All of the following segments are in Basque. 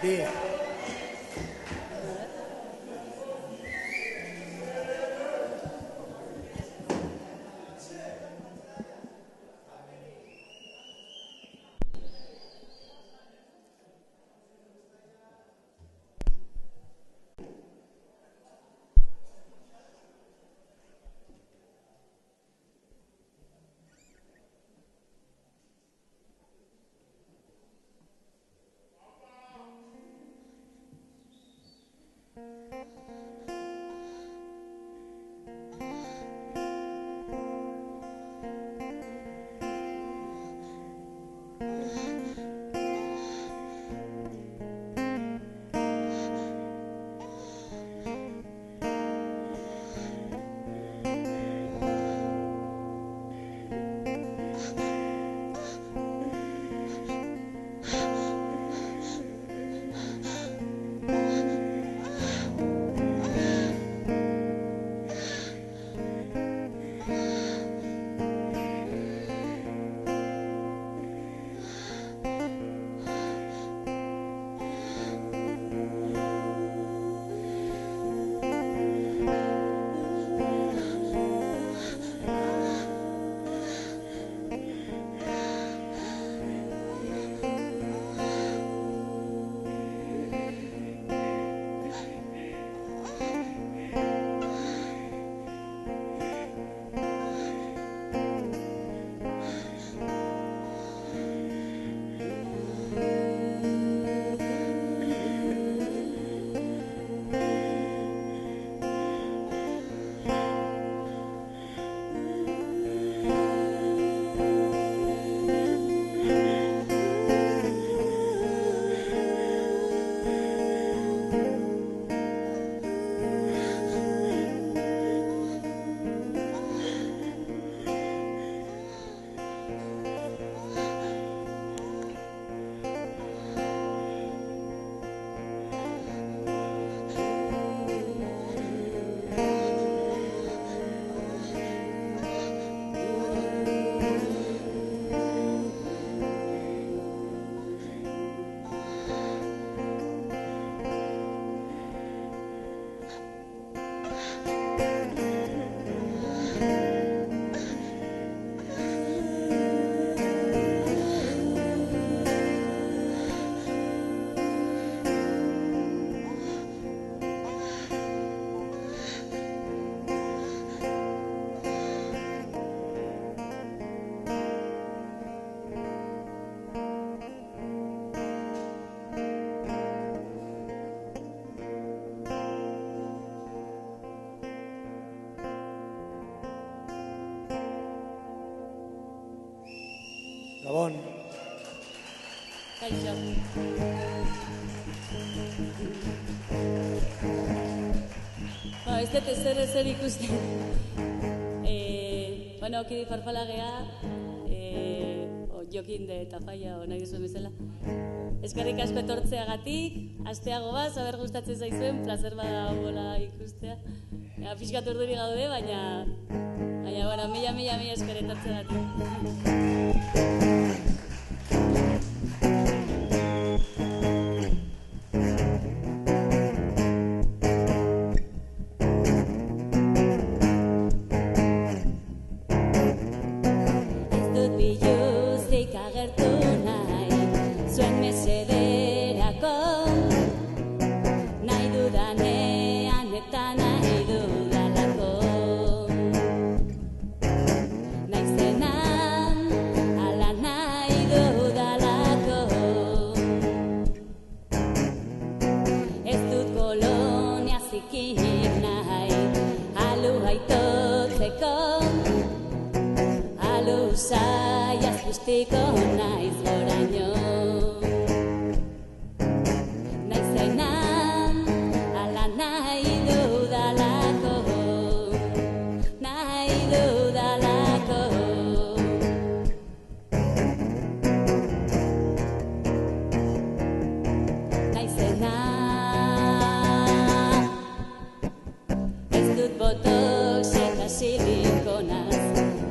beti. Gabon. Kaixo. Ez dut ezer ikusten. Kiri farfalagea, jokin de tapaia, nahi duzuen bezala. Eskerrik asko etortzeagatik, asteago bat, saber gustatzen zaizuen, placer bada bola ikustea. Pixkat urduri gaude, baina, mila esker etortzeagatik.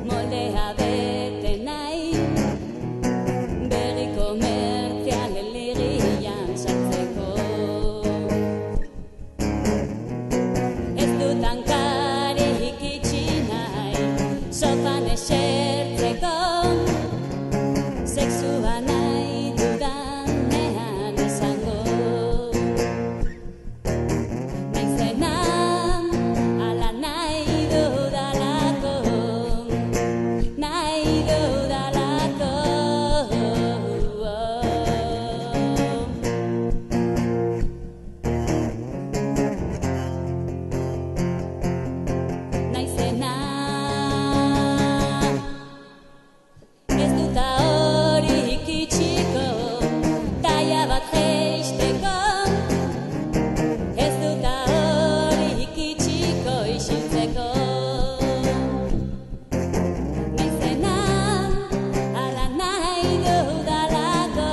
Moldea bete nahi, berriko sofan esertzeko, sexua nahi dudanean izango. Naizena ala nahi dudalako, nahi dudalako. Naizena ez duta horik itxiko, taia bat jeisteko, ez duta horik itxiko isiltzeko. Naizena ala nahi dudalako,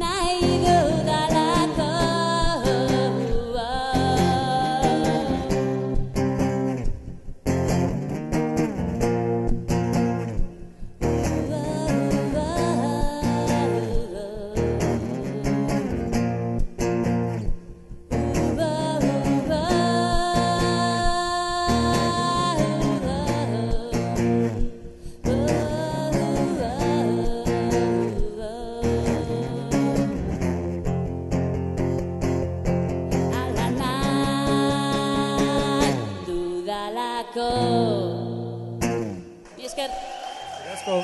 nahi dudalako. Ala nahi dudalako. Mi esker. Eskerrik asko.